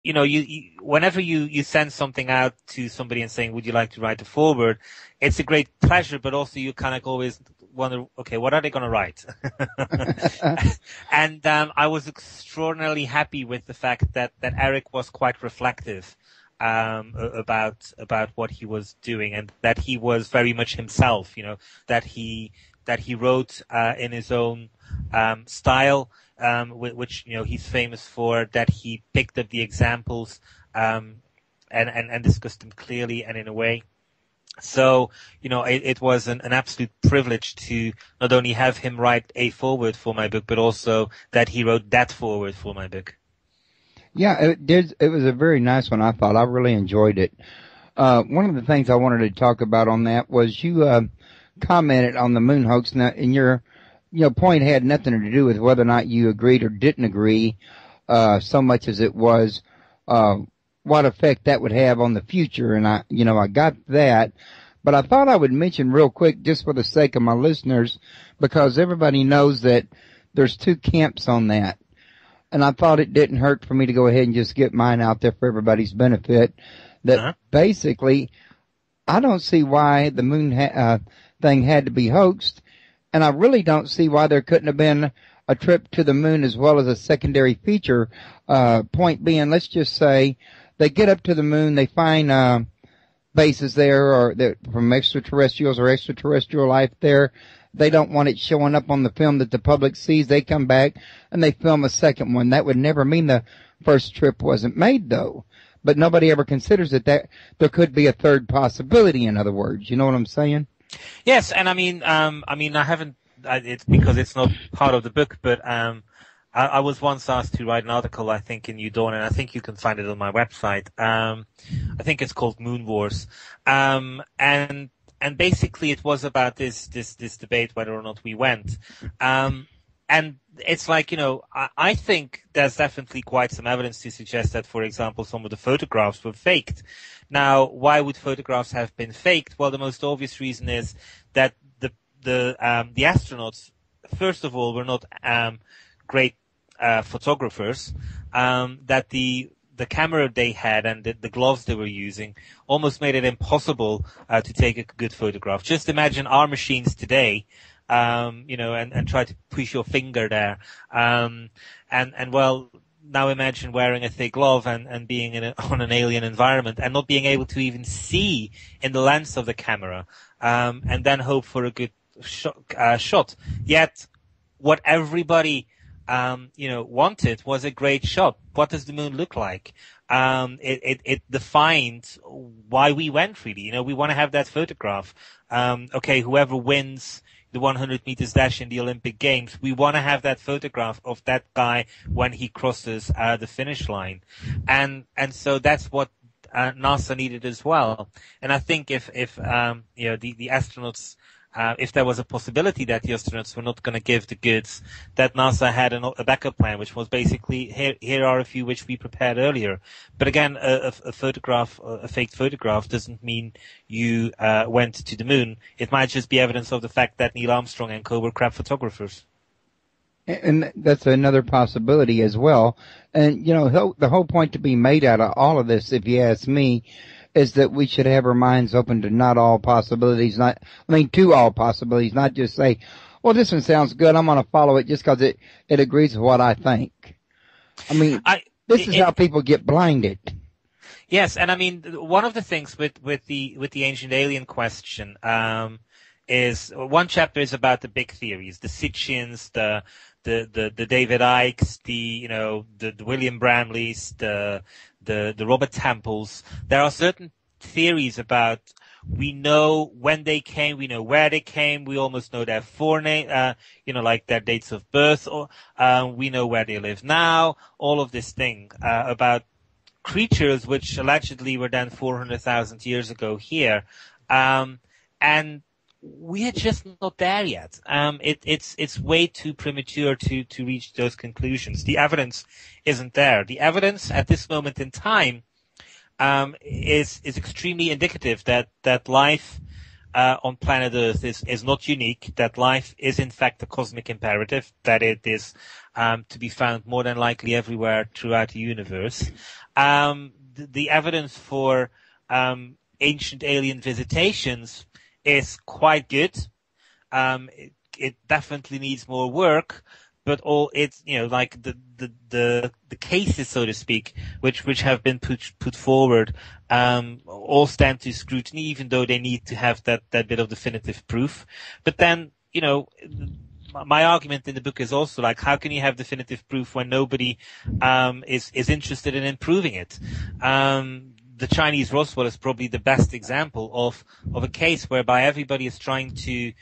whenever you send something out to somebody and saying, would you like to write a foreword? It's a great pleasure, but also you kind of always wonder, okay, what are they going to write? And, I was extraordinarily happy with the fact that Eric was quite reflective, about what he was doing, and that he was very much himself, that he wrote, in his own, style, which he's famous for, that he picked up the examples, and discussed them clearly and in a way. So, it was an absolute privilege to not only have him write a foreword for my book, but also that he wrote that foreword for my book. Yeah, it was a very nice one, I thought. I really enjoyed it. One of the things I wanted to talk about on that was you commented on the moon hoax. Now, and your point had nothing to do with whether or not you agreed or didn't agree, so much as it was what effect that would have on the future. And I got that. But I thought I would mention real quick, just for the sake of my listeners, because everybody knows that there's two camps on that. And I thought it didn't hurt for me to go ahead and just get mine out there for everybody's benefit. That basically, I don't see why the moon thing had to be hoaxed, and I really don't see why there couldn't have been a trip to the moon as well as a secondary feature. Point being, let's just say they get up to the moon, they find bases there, or from extraterrestrials or extraterrestrial life there. They don't want it showing up on the film that the public sees. They come back and they film a second one. That would never mean the first trip wasn't made, though. But nobody ever considers that there could be a third possibility, in other words. You know what I'm saying? Yes, and I haven't, it's because it's not part of the book, but I was once asked to write an article, I think, in New Dawn, and I think you can find it on my website. I think it's called Moon Wars. And basically it was about this debate whether or not we went. And it's like, I think there's definitely quite some evidence to suggest that, for example, some of the photographs were faked. Now, why would photographs have been faked? Well, the most obvious reason is that the astronauts, first of all, were not great photographers. That the camera they had and the gloves they were using almost made it impossible to take a good photograph. Just imagine our machines today, and try to push your finger there. And well, now imagine wearing a thick glove and being on an alien environment and not being able to even see in the lens of the camera, and then hope for a good shot. Yet, what everybody wanted was a great shot. What does the moon look like? It defined why we went, really. We want to have that photograph. Okay, whoever wins the 100 meters dash in the Olympic Games, we want to have that photograph of that guy when he crosses the finish line. And so that's what NASA needed as well. And I think if the astronauts, if there was a possibility that the astronauts were not going to give the goods, that NASA had a backup plan, which was basically, here are a few which we prepared earlier. But again, a faked photograph doesn't mean you went to the moon. It might just be evidence of the fact that Neil Armstrong and co were crap photographers. And that's another possibility as well. And, the whole point to be made out of all of this, if you ask me, is that we should have our minds open to not all possibilities, to all possibilities, not just say, well, this one sounds good, I'm going to follow it just because it agrees with what I think. This is how people get blinded. Yes, and one of the things with the ancient alien question, is one chapter is about the big theories, the Sitchins, the David Icke's, the William Bramley's, the Robert Temples. There are certain theories about, we know when they came, we know where they came, we almost know their forename, like their dates of birth, or we know where they live now, all of this thing about creatures which allegedly were then 400,000 years ago here. And we are just not there yet. It's way too premature to reach those conclusions. The evidence isn't there. The evidence at this moment in time is extremely indicative that life on planet Earth is not unique, that life is in fact a cosmic imperative, that it is to be found more than likely everywhere throughout the universe. The evidence for ancient alien visitations is quite good. It definitely needs more work, but all it's like the cases, so to speak, which have been put forward, all stand to scrutiny, even though they need to have that bit of definitive proof. But then my argument in the book is also like, how can you have definitive proof when nobody is interested in improving it? The Chinese Roswell is probably the best example of a case whereby everybody is trying to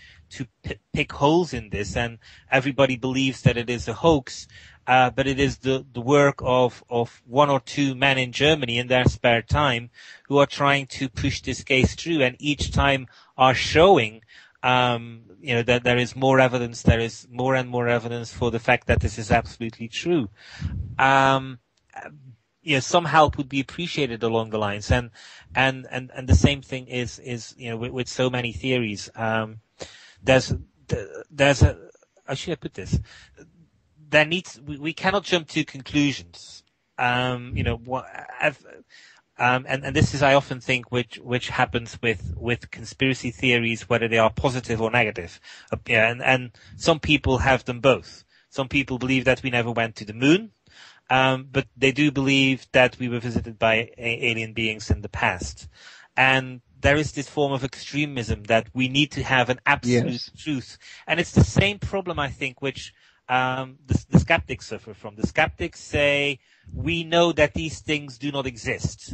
pick holes in this, and everybody believes that it is a hoax, but it is the work of one or two men in Germany in their spare time who are trying to push this case through, and each time are showing that there is more evidence, there is more and more evidence for the fact that this is absolutely true. Some help would be appreciated along the lines, and the same thing is with so many theories. There's a, how should I put this? We cannot jump to conclusions. And this is, I often think, which happens with conspiracy theories, whether they are positive or negative. And some people have them both. Some people believe that we never went to the moon, but they do believe that we were visited by alien beings in the past. And there is this form of extremism that we need to have an absolute truth. And it's the same problem, I think, which the skeptics suffer from. The skeptics say, we know that these things do not exist.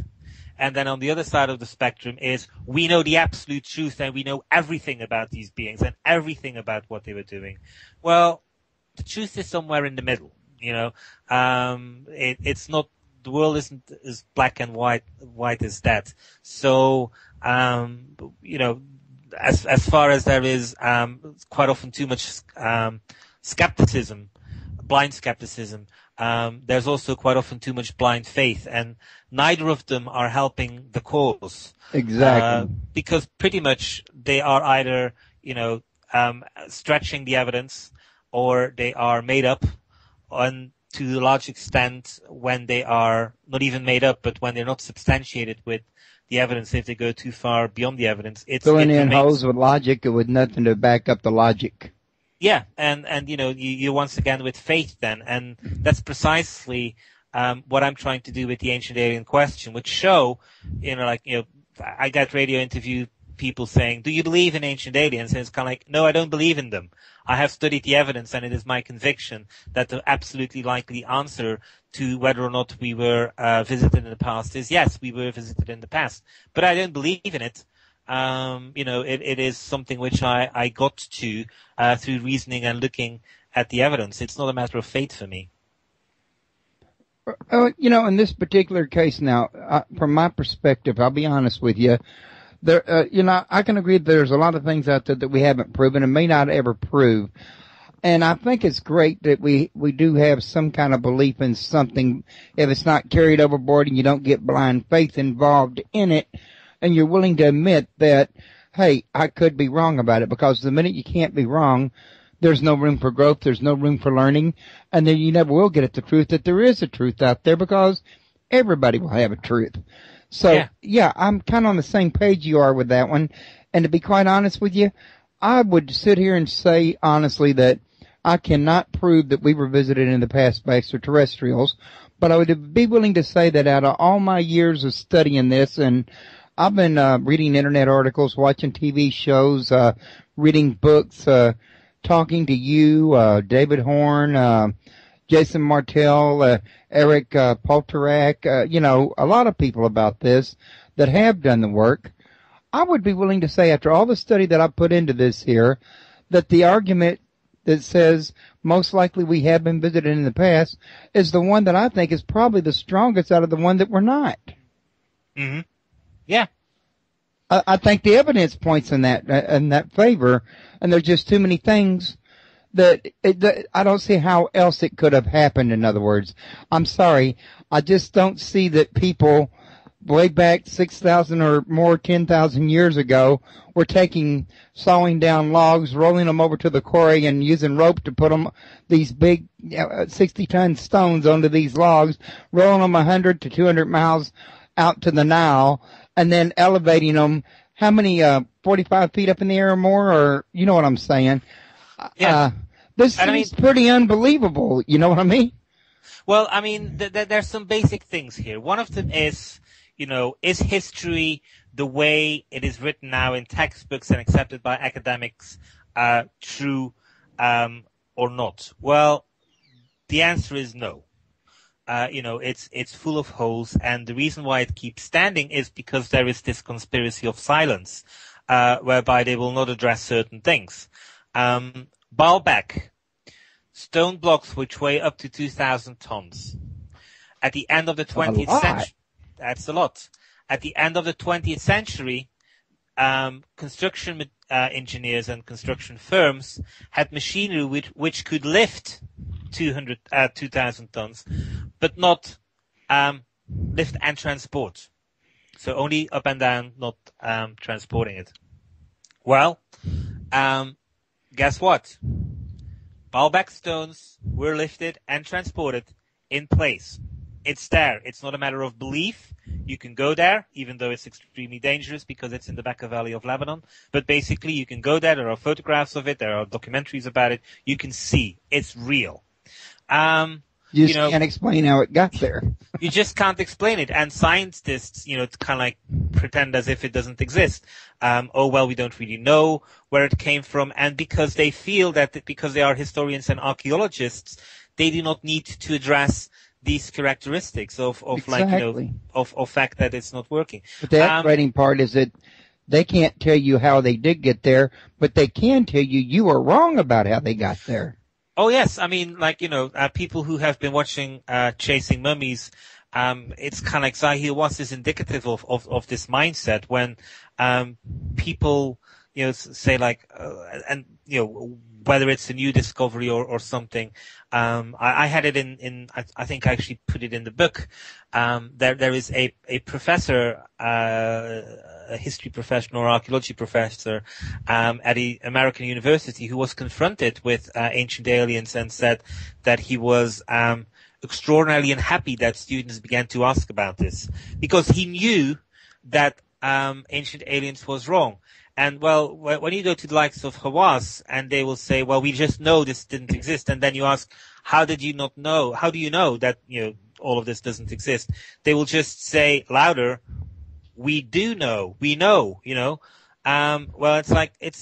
And then on the other side of the spectrum is, we know the absolute truth and we know everything about these beings and everything about what they were doing. Well, the truth is somewhere in the middle. It's not, the world isn't as black and white as that. So, as far as there is quite often too much skepticism, blind skepticism, there's also quite often too much blind faith, and neither of them are helping the cause. Exactly. Because pretty much they are either, stretching the evidence, or they are made up, and to a large extent, when they are not even made up, but when they're not substantiated with the evidence, if they go too far beyond the evidence, filling in holes with logic with nothing to back up the logic. Yeah, and you once again with faith then, and that's precisely what I'm trying to do with the ancient alien question, which show, I get radio interview people saying, do you believe in ancient aliens? And it's kind of like, no, I don't believe in them. I have studied the evidence, and it is my conviction that the absolutely likely answer to whether or not we were visited in the past is yes, we were visited in the past. But I don't believe in it. It is something which I got to through reasoning and looking at the evidence. It's not a matter of faith for me. In this particular case now, from my perspective, I'll be honest with you, I can agree that there's a lot of things out there that we haven't proven and may not ever prove. And I think it's great that we do have some kind of belief in something, if it's not carried overboard and you don't get blind faith involved in it, and you're willing to admit that, hey, I could be wrong about it, because the minute you can't be wrong, there's no room for growth, there's no room for learning, and then you never will get at the truth that there is a truth out there, because everybody will have a truth. So, yeah, I'm kind of on the same page you are with that one. And to be quite honest with you, I would sit here and say honestly that I cannot prove that we were visited in the past by extraterrestrials, but I would be willing to say that out of all my years of studying this, and I've been reading internet articles, watching TV shows, reading books, talking to you, David Horn, Jason Martell, Eric Polterak, a lot of people about this that have done the work. I would be willing to say, after all the study that I put into this here, that the argument that says most likely we have been visited in the past is the one that I think is probably the strongest out of the one that we're not. Mm-hmm. Yeah. I think the evidence points in that favor, and there's just too many things that I don't see how else it could have happened. In other words, I'm sorry, I just don't see that people way back 6,000 or more, 10,000 years ago, were sawing down logs, rolling them over to the quarry, and using rope to put them, these big 60-ton stones onto these logs, rolling them 100 to 200 miles out to the Nile, and then elevating them, how many, 45 feet up in the air or more, or you know what I'm saying? Yeah. This seems pretty unbelievable, you know what I mean? Well, I mean, there's some basic things here. One of them is, is history the way it is written now in textbooks and accepted by academics true or not? Well, the answer is no. It's full of holes, and the reason why it keeps standing is because there is this conspiracy of silence, whereby they will not address certain things. Baalbek, stone blocks which weigh up to 2,000 tons. At the end of the 20th century, that's a lot. At the end of the 20th century, construction engineers and construction firms had machinery which could lift 2,000 tons, but not lift and transport. So only up and down, not transporting it. Well, guess what? Baalbek stones were lifted and transported in place. It's there. It's not a matter of belief. You can go there, even though it's extremely dangerous because it's in the Bekaa Valley of Lebanon. But basically, you can go there. There are photographs of it. There are documentaries about it. You can see it's real. You just can't explain how it got there. You just can't explain it. And scientists, kind of like pretend as if it doesn't exist. We don't really know where it came from. And because they feel that because they are historians and archaeologists, they do not need to address these characteristics of exactly. of fact that it's not working. But the frustrating part is that they can't tell you how they did get there, but they can tell you are wrong about how they got there. Oh yes, I mean, people who have been watching Chasing Mummies, it's kind of like Zahir Was is indicative of this mindset when people say whether it's a new discovery or something. I had it in I think I actually put it in the book. There is a professor, a history professor or archaeology professor at the American university who was confronted with ancient aliens and said that he was extraordinarily unhappy that students began to ask about this because he knew that ancient aliens was wrong. And when you go to the likes of Hawass and they will say, well, we just know this didn't exist. And then you ask, how did you not know? How do you know that, all of this doesn't exist? They will just say louder, we do know, we know, it's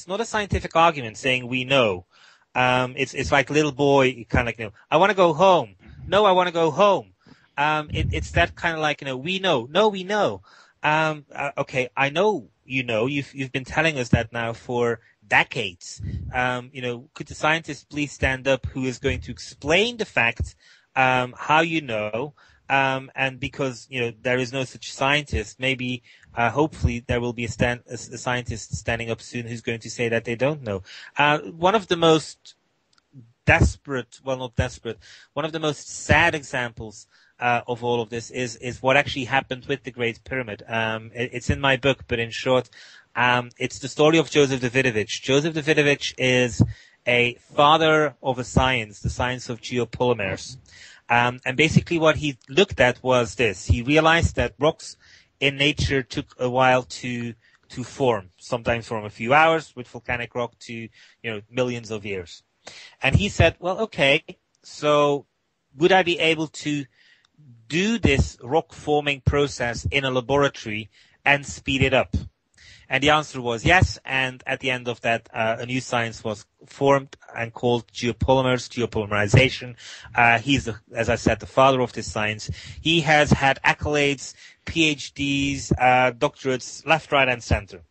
not a scientific argument saying we know. It's like little boy kind of I want to go home. No, I want to go home. It's that kind of we know. No, we know. Okay, I know. You've been telling us that now for decades. Could the scientist please stand up who is going to explain the fact, how and because, there is no such scientist, maybe, hopefully there will be a scientist standing up soon who's going to say that they don't know. One of the most one of the most sad examples of all of this is what actually happened with the Great Pyramid. It's in my book, but in short, it's the story of Joseph Davidovich. Joseph Davidovich is a father of a science, the science of geopolymers. And basically what he looked at was this. He realized that rocks in nature took a while to form, sometimes from a few hours with volcanic rock to, millions of years. And he said, well, okay, so would I be able to do this rock forming process in a laboratory and speed it up? And the answer was yes. And at the end of that, a new science was formed and called geopolymerization. He's, as I said, the father of this science. He has had accolades, PhDs, doctorates, left, right, and center.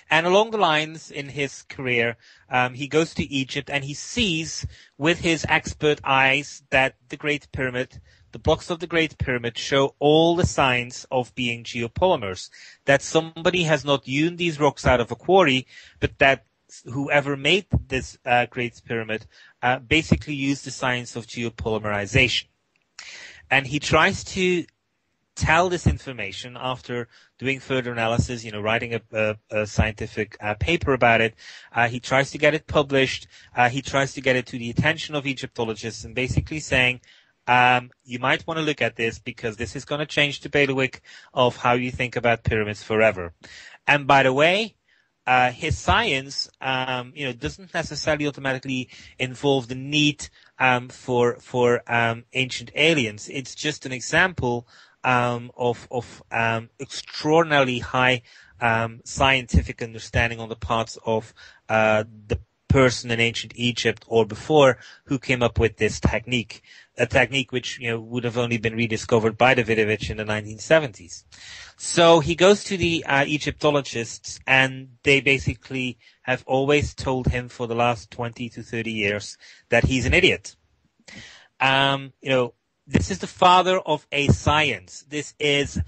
And along the lines in his career, he goes to Egypt and he sees with his expert eyes that the Great Pyramid, the blocks of the Great Pyramid show all the signs of being geopolymers, that somebody has not hewn these rocks out of a quarry, but that whoever made this Great Pyramid basically used the science of geopolymerization. And he tries to tell this information after doing further analysis, writing a scientific paper about it. He tries to get it published. He tries to get it to the attention of Egyptologists and basically saying, you might want to look at this because this is going to change the bailiwick of how you think about pyramids forever. And by the way, his science, doesn't necessarily automatically involve the need for ancient aliens. It's just an example of extraordinarily high scientific understanding on the parts of the person in ancient Egypt or before who came up with this technique, a technique which would have only been rediscovered by Davidovich in the 1970s. So he goes to the Egyptologists, and they basically have always told him for the last 20 to 30 years that he's an idiot. This is the father of a science. This is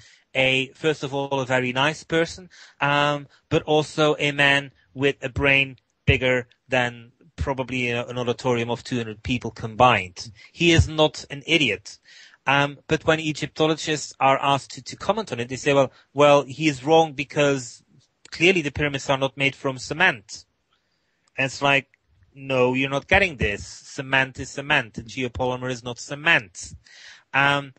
first of all, a very nice person, but also a man with a brain bigger than probably an auditorium of 200 people combined. He is not an idiot. But when Egyptologists are asked to comment on it, they say, well, he is wrong because clearly the pyramids are not made from cement. And it's like, no, you're not getting this. Cement is cement. Geopolymer is not cement. And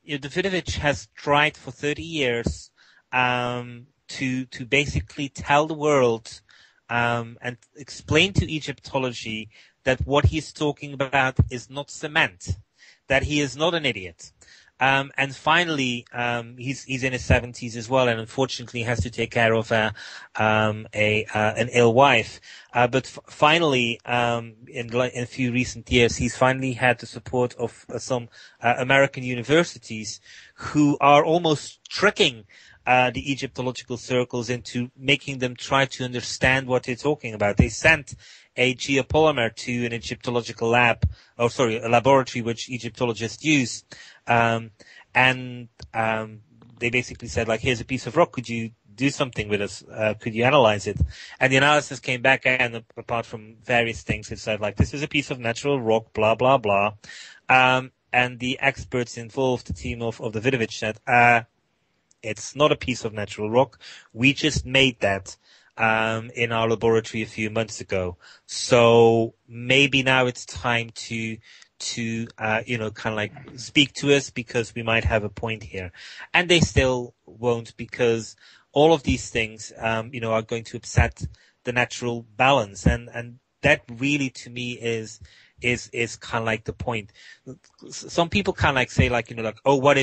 Davidovich has tried for 30 years to basically tell the world and explain to Egyptology that what he's talking about is not cement, that he is not an idiot. And finally, he's in his 70s as well, and unfortunately has to take care of an ill wife. But finally, in a few recent years, he's finally had the support of some American universities who are almost tricking the Egyptological circles into making them try to understand what they're talking about. They sent a geopolymer to an Egyptological a laboratory which Egyptologists use. And they basically said, like, here's a piece of rock. Could you do something with us? Could you analyze it? And the analysis came back, and apart from various things, it said, like, this is a piece of natural rock, blah, blah, blah. And the experts involved, the team of Davidovich, said, it's not a piece of natural rock. We just made that in our laboratory a few months ago. So maybe now it's time to kind of like speak to us because we might have a point here. And they still won't, because all of these things, are going to upset the natural balance. And that really, to me, is kind of like the point. Some people kind of like say, like, oh, what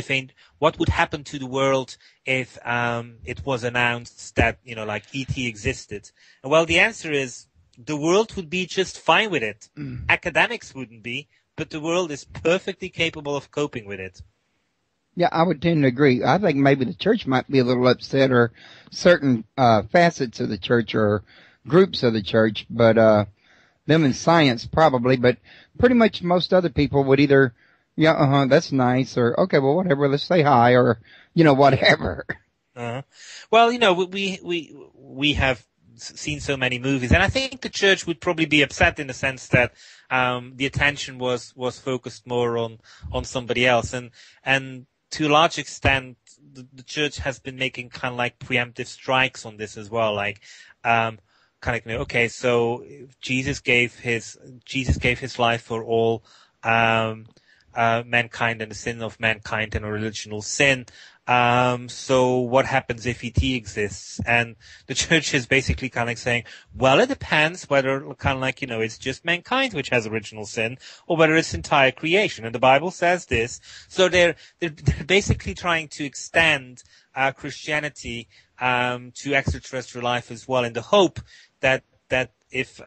would happen to the world if it was announced that, like ET existed? Well, the answer is the world would be just fine with it. Academics wouldn't be, but the world is perfectly capable of coping with it. Yeah, I would tend to agree. I think maybe the church might be a little upset, or certain facets of the church or groups of the church, but them in science probably, but pretty much most other people would either, that's nice, or okay, well, whatever, let's say hi, or, whatever. Well, we have seen so many movies, and I think the church would probably be upset in the sense that the attention was focused more on somebody else, and to a large extent the church has been making kind of like preemptive strikes on this as well, like okay, so Jesus gave his life for all mankind, and the sin of mankind and original sin. So what happens if ET exists? And the church is basically kind of like saying, well, it depends whether kind of like, it's just mankind which has original sin, or whether it's entire creation. And the Bible says this. So they're basically trying to extend Christianity to extraterrestrial life as well, in the hope that if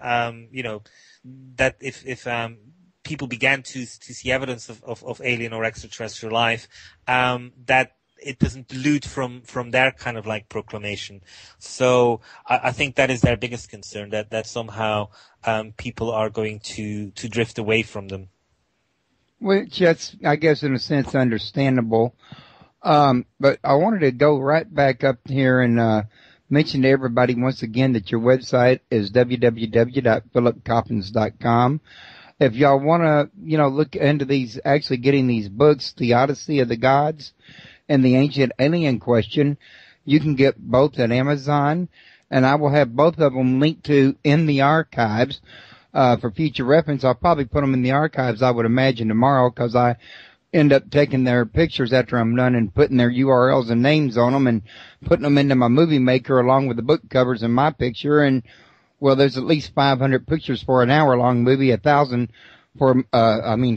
people began to see evidence of alien or extraterrestrial life, that it doesn't dilute from their kind of like proclamation. So I think that is their biggest concern, that somehow people are going to drift away from them. Which that's, I guess, in a sense, understandable. But I wanted to go right back up here and mention to everybody once again that your website is www.philipcoppens.com. if y'all want to, look into these, actually getting these books, The Odyssey of the Gods and The Ancient Alien Question, you can get both at Amazon, and I will have both of them linked to in the archives for future reference. I'll probably put them in the archives, I would imagine, tomorrow, because I end up taking their pictures after I'm done and putting their URLs and names on them and putting them into my movie maker along with the book covers and my picture. And, well, there's at least 500 pictures for an hour-long movie, 1,000 for,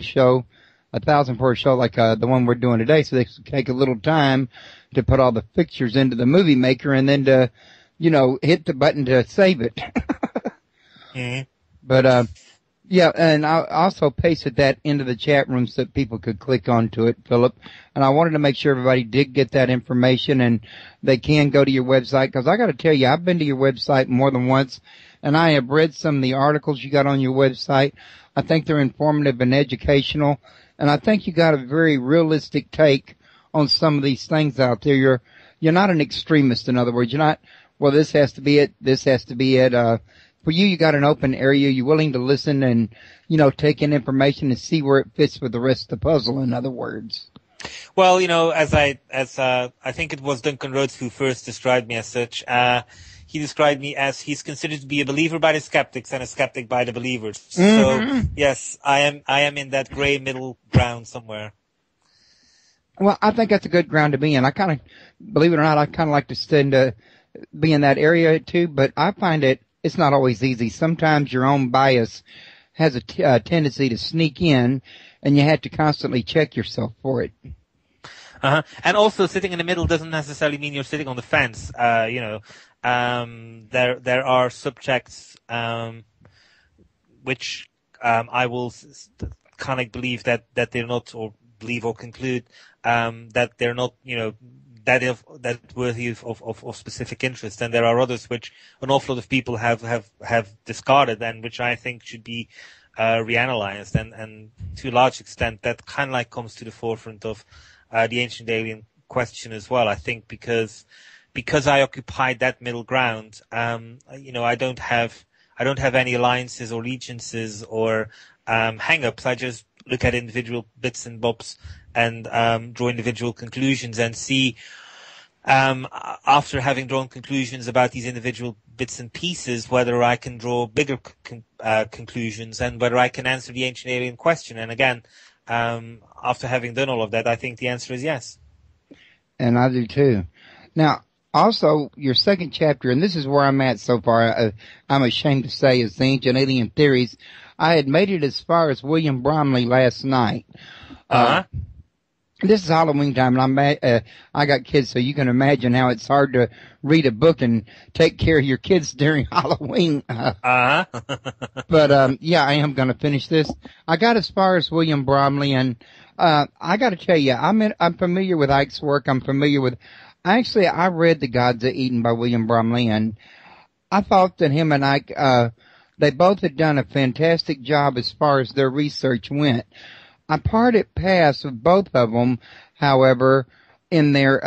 show, 1,000 for a show like the one we're doing today. So they take a little time to put all the pictures into the movie maker and then to, hit the button to save it. Mm-hmm. But, yeah, and I also pasted that into the chat room so that people could click onto it, Philip. And I wanted to make sure everybody did get that information and they can go to your website, because I got to tell you, I've been to your website more than once, and I have read some of the articles you got on your website. I think they're informative and educational, and I think you got a very realistic take on some of these things out there. You're not an extremist, in other words. You're not, well, this has to be it, this has to be it. For you got an open area. You're willing to listen and, take in information and see where it fits with the rest of the puzzle, in other words. Well, as I think it was Duncan Rhodes who first described me as such. He described me as he's considered to be a believer by the skeptics and a skeptic by the believers. Mm-hmm. So yes, I am in that gray middle ground somewhere. Well, I think that's a good ground to be in. I kind of, believe it or not, I kind of like to be in that area too, but I find it's not always easy. Sometimes your own bias has a tendency to sneak in, and you have to constantly check yourself for it. And also, sitting in the middle doesn't necessarily mean you're sitting on the fence. There are subjects which I will kind of believe that they're not, or believe or conclude that they're not, that worthy of specific interest, and there are others which an awful lot of people have discarded, and which I think should be reanalyzed, and to a large extent that kind of like comes to the forefront of the ancient alien question as well. I think because I occupied that middle ground, I don't have any alliances or allegiances or hang-ups. I just look at individual bits and bobs and draw individual conclusions and see, after having drawn conclusions about these individual bits and pieces, whether I can draw bigger conclusions and whether I can answer the ancient alien question. And again, after having done all of that, I think the answer is yes. And I do too. Now, also, your second chapter, and this is where I'm at so far, I'm ashamed to say, is the ancient alien theories. I had made it as far as William Bromley last night. This is Halloween time, and I got kids, so you can imagine how it's hard to read a book and take care of your kids during Halloween. But yeah, I am going to finish this. I got as far as William Bromley, and I got to tell you, I'm familiar with Ike's work. I'm familiar with. Actually, I read The Gods of Eden by William Bromley, and I thought that him and Ike, they both had done a fantastic job as far as their research went. I parted paths with both of them, however, in their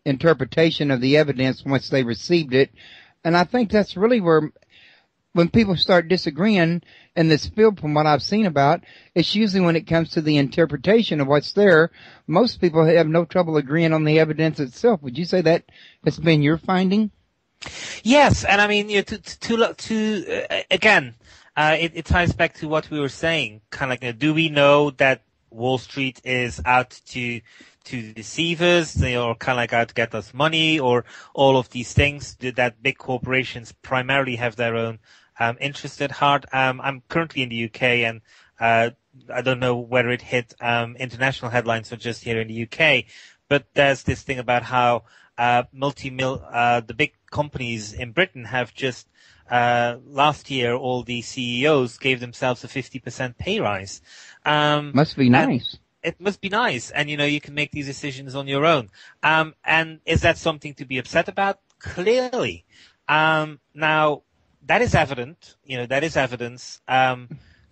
interpretation of the evidence once they received it. And I think that's really where, when people start disagreeing in this field, from what I've seen about, it's usually when it comes to the interpretation of what's there. Most people have no trouble agreeing on the evidence itself. Would you say that has been your finding? Yes, and I mean, again, it ties back to what we were saying. Kind of like, do we know that Wall Street is out to deceive us? They are kind of like out to get us money, or all of these things that big corporations primarily have their own interest at heart. I'm currently in the UK, and I don't know whether it hit international headlines or just here in the UK, but there's this thing about how the big companies in Britain have just last year, all the CEOs gave themselves a 50% pay rise. Must be nice. It must be nice, and you can make these decisions on your own. And is that something to be upset about? Clearly. Now that is evident. That is evidence.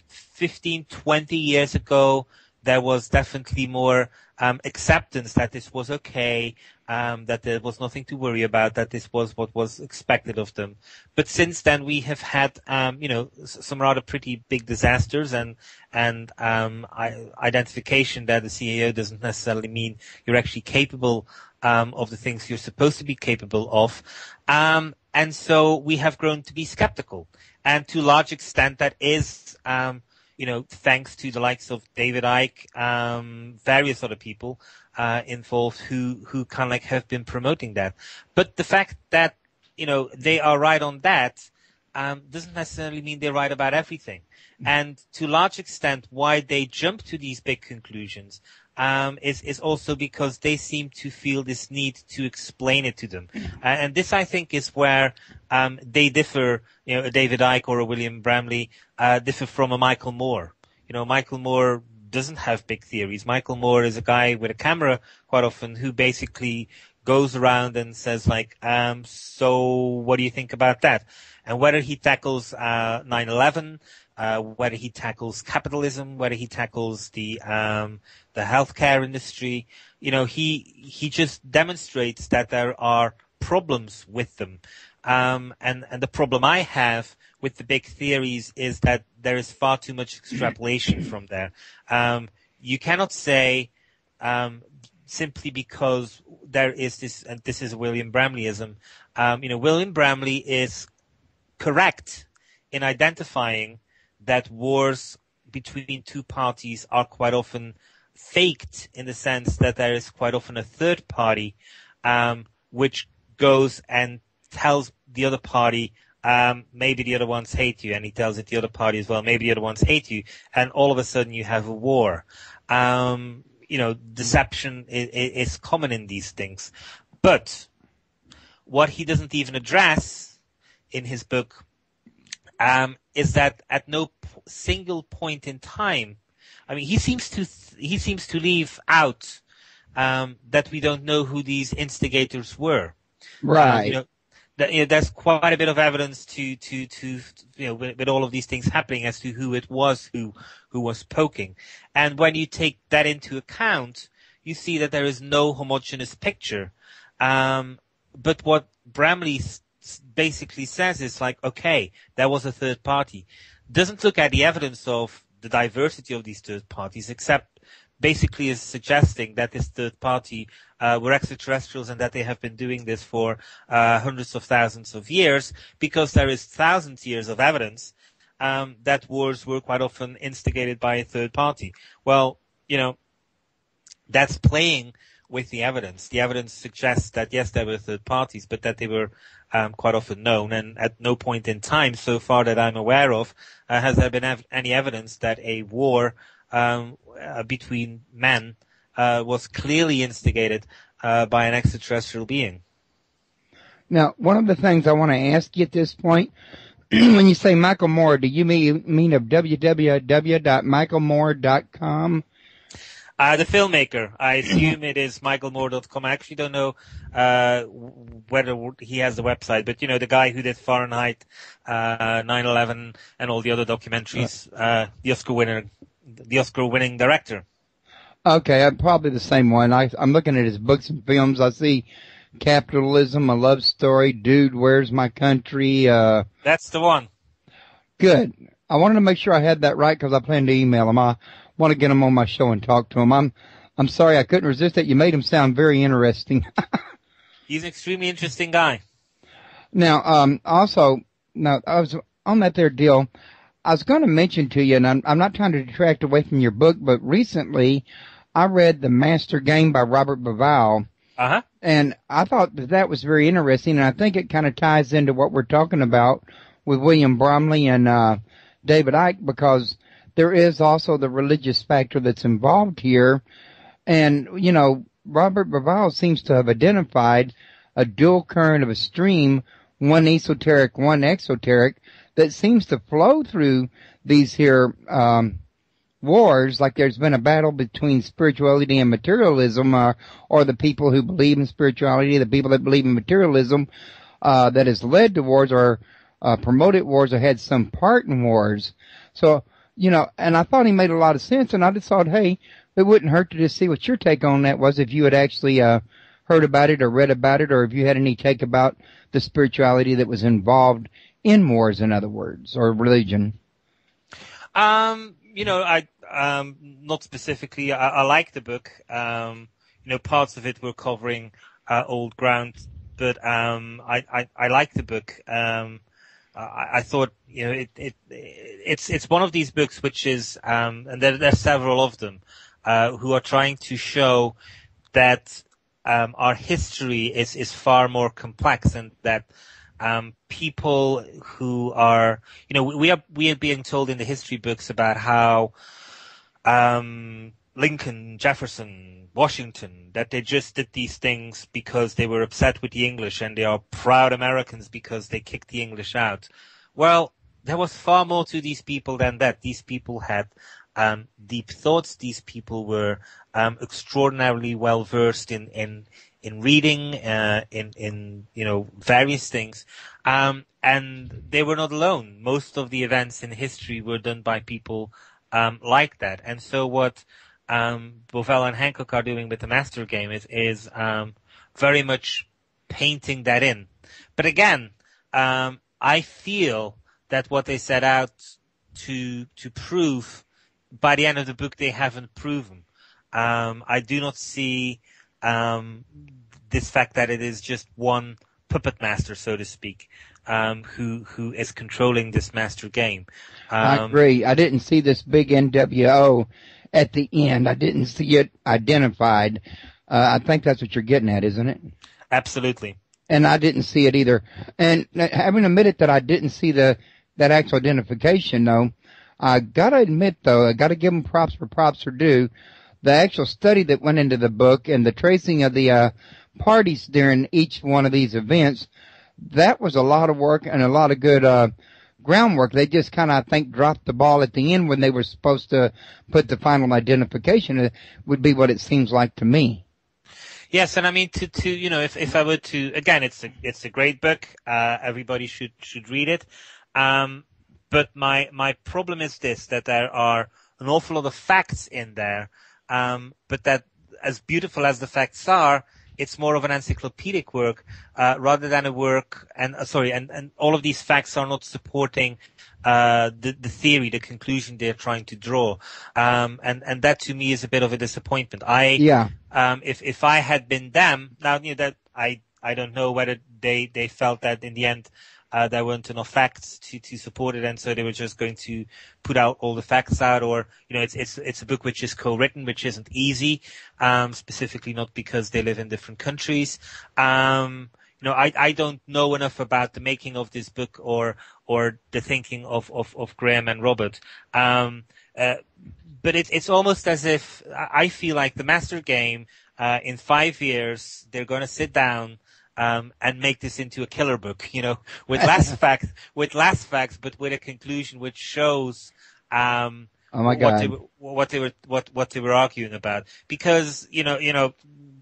15, 20 years ago, there was definitely more acceptance that this was okay, that there was nothing to worry about, that this was what was expected of them. But since then, we have had, some rather pretty big disasters and identification that the CAO doesn't necessarily mean you're actually capable of the things you're supposed to be capable of. And so we have grown to be skeptical. And to a large extent, that is, thanks to the likes of David Icke, various other people involved who kind of like have been promoting that. But the fact that, they are right on that doesn't necessarily mean they're right about everything. And to a large extent, why they jump to these big conclusions is also because they seem to feel this need to explain it to them. And this, I think, is where they differ, a David Icke or a William Bramley differ from a Michael Moore. Michael Moore doesn't have big theories. Michael Moore is a guy with a camera quite often who basically goes around and says like, so what do you think about that? And whether he tackles 9/11, whether he tackles capitalism, whether he tackles the healthcare industry, he just demonstrates that there are problems with them. And the problem I have with the big theories is that there is far too much extrapolation from there. You cannot say, simply because there is this, and this is William Bramleyism, William Bramley is correct in identifying that wars between two parties are quite often faked, in the sense that there is quite often a third party which goes and tells the other party, maybe the other ones hate you, and he tells it the other party as well, maybe the other ones hate you, and all of a sudden you have a war. Deception is common in these things. But what he doesn't even address in his book is that at no single point in time, he seems to leave out that we don't know who these instigators were. Right. There's quite a bit of evidence to with all of these things happening as to who it was who was poking. And when you take that into account, you see that there is no homogeneous picture. But what Bramley basically says is like, okay, there was a third party. Doesn't look at the evidence of the diversity of these third parties, except basically is suggesting that this third party were extraterrestrials and that they have been doing this for hundreds of thousands of years, because there is thousands of years of evidence that wars were quite often instigated by a third party. Well, that's playing with the evidence. The evidence suggests that, yes, there were third parties, but that they were quite often known. And at no point in time, so far that I'm aware of, has there been any evidence that a war between men was clearly instigated by an extraterrestrial being. Now, one of the things I want to ask you at this point, when you say Michael Moore, do you mean of www.michaelmoore.com? The filmmaker. I assume it is michaelmoore.com. I actually don't know whether he has the website, but the guy who did Fahrenheit 9/11 and all the other documentaries, the Oscar-winning director. Okay, I'm probably the same one. I'm looking at his books and films. I see Capitalism, A Love Story, Dude, Where's My Country? That's the one. Good. I wanted to make sure I had that right because I plan to email him. I want to get him on my show and talk to him. I'm sorry I couldn't resist it. You made him sound very interesting. He's an extremely interesting guy. Now, also, I was on that there deal. I was going to mention to you, and I'm not trying to detract away from your book, but recently I read The Master Game by Robert Bauval. Uh-huh. And I thought that was very interesting, and I think it kind of ties into what we're talking about with William Bromley and David Icke, because there is also the religious factor that's involved here. And, Robert Bauval seems to have identified a dual current of a stream, one esoteric, one exoteric, that seems to flow through these here wars, like there's been a battle between spirituality and materialism, or the people who believe in spirituality, the people that believe in materialism, that has led to wars or promoted wars or had some part in wars. So, and I thought he made a lot of sense, and I just thought, hey, it wouldn't hurt to just see what your take on that was if you had actually heard about it or read about it, or if you had any take about the spirituality that was involved in Moors, in other words, or religion. I not specifically. I like the book. Parts of it were covering old ground, but I like the book. I thought it's one of these books which is and there's several of them who are trying to show that our history is far more complex, and that people who are, we are being told in the history books about how Lincoln, Jefferson, Washington, that they just did these things because they were upset with the English, and they are proud Americans because they kicked the English out. Well, there was far more to these people than that. These people had deep thoughts. These people were extraordinarily well versed in reading, in various things, and they were not alone. Most of the events in history were done by people like that. And so what Bovell and Hancock are doing with the Master Game is very much painting that in. But again, I feel that what they set out to prove, by the end of the book, they haven't proven. I do not see this fact that it is just one puppet master, so to speak, who is controlling this master game. I agree. I didn't see this big NWO at the end. I didn't see it identified. I think that's what you're getting at, isn't it? Absolutely. And I didn't see it either. And having admitted that I didn't see that actual identification, though, I gotta admit, though, I gotta give them props for props are due. The actual study that went into the book and the tracing of the parties during each one of these events, that was a lot of work and a lot of good groundwork. They just kind of, I think, dropped the ball at the end when they were supposed to put the final identification. It would be what it seems like to me. Yes, and I mean to if I were to, again, it's a great book. Everybody should read it. But my problem is this, that there are an awful lot of facts in there. But that, as beautiful as the facts are, it's more of an encyclopedic work rather than a work. And all of these facts are not supporting the theory, the conclusion they're trying to draw. And that to me is a bit of a disappointment. If I had been them, now that I don't know whether they felt that in the end there weren't enough facts to support it, and so they were just going to put out all the facts out, or it's a book which is co-written, which isn't easy, specifically not because they live in different countries. I don't know enough about the making of this book or the thinking of Graham and Robert. But it's almost as if I feel like the Master Game, in 5 years, they're going to sit down and make this into a killer book, with less facts, but with a conclusion which shows what they were arguing about. Because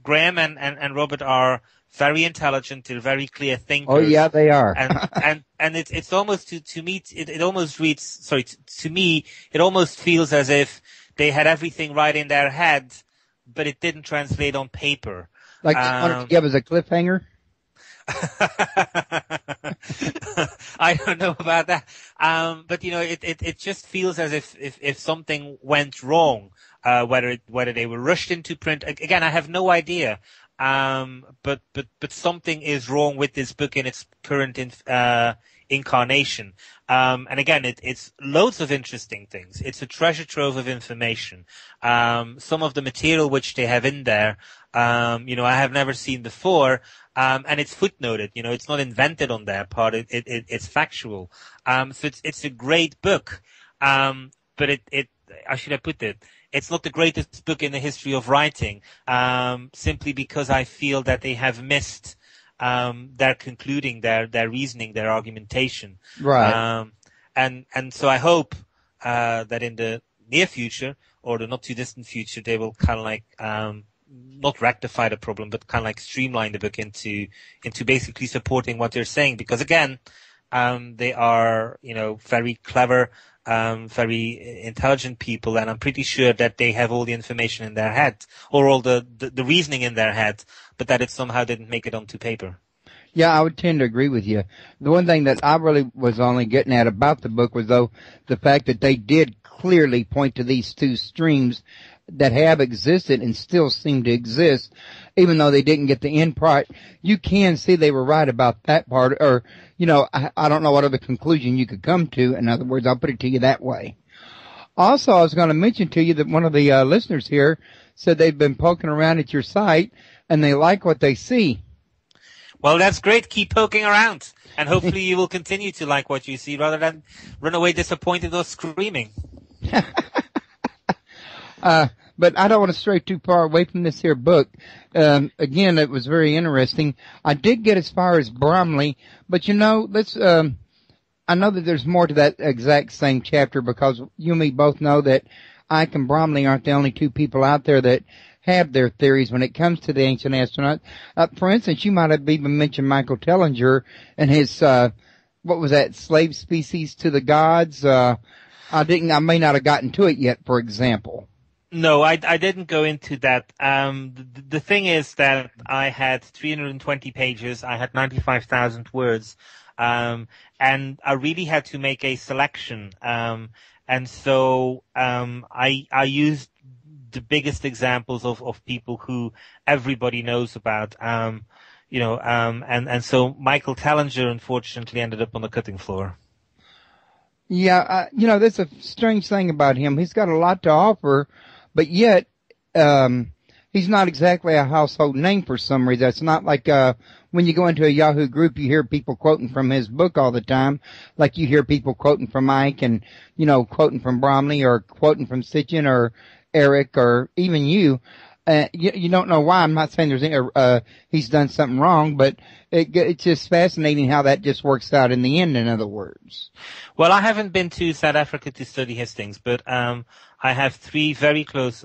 Graham and Robert are very intelligent, they're very clear thinkers. Oh yeah, they are. and it's almost to me it almost reads, sorry, to me it almost feels as if they had everything right in their head, but it didn't translate on paper. Like they wanted to give us a cliffhanger. I don't know about that. But it just feels as if something went wrong, whether they were rushed into print. Again, I have no idea. But something is wrong with this book in its current incarnation. And again, it's loads of interesting things. It's a treasure trove of information. Some of the material which they have in there, I have never seen before. And it's footnoted, it's not invented on their part. It's factual. So it's a great book. But how should I put it? It's not the greatest book in the history of writing, simply because I feel that they have missed their concluding, their reasoning, their argumentation. Right. And so I hope that in the near future or the not too distant future, they will kind of like not rectify the problem, but kind of like streamline the book into basically supporting what they're saying. Because again, they are very clever. very intelligent people, and I'm pretty sure that they have all the information in their head, or all the reasoning in their head, but that it somehow didn't make it onto paper. Yeah, I would tend to agree with you. The one thing that I really was only getting at about the book was, though, the fact that they did clearly point to these two streams that have existed and still seem to exist, even though they didn't get the end part. You can see they were right about that part, or, I don't know what other conclusion you could come to. In other words, I'll put it to you that way. Also, I was going to mention to you that one of the listeners here said they've been poking around at your site and they like what they see. Well, that's great. Keep poking around, and hopefully you will continue to like what you see rather than run away disappointed or screaming. But I don't want to stray too far away from this here book. Again, it was very interesting. I did get as far as Bromley, but let's, I know that there's more to that exact same chapter, because you and me both know that Ike and Bromley aren't the only two people out there that have their theories when it comes to the ancient astronaut. For instance, you might have even mentioned Michael Tellinger and his, what was that, slave species to the gods? I may not have gotten to it yet, for example. No, I didn't go into that. The thing is that I had 320 pages. I had 95,000 words. And I really had to make a selection. And so, I used the biggest examples of people who everybody knows about. And so Michael Tellinger unfortunately ended up on the cutting floor. Yeah, there's a strange thing about him. He's got a lot to offer, but yet, he's not exactly a household name for some reason. It's not like, when you go into a Yahoo group, you hear people quoting from his book all the time, like you hear people quoting from Ike and, quoting from Bromley or quoting from Sitchin or Eric or even you. You don't know why. I'm not saying he's done something wrong, but it's just fascinating how that just works out in the end, in other words. Well, I haven't been to South Africa to study his things, but I have three very close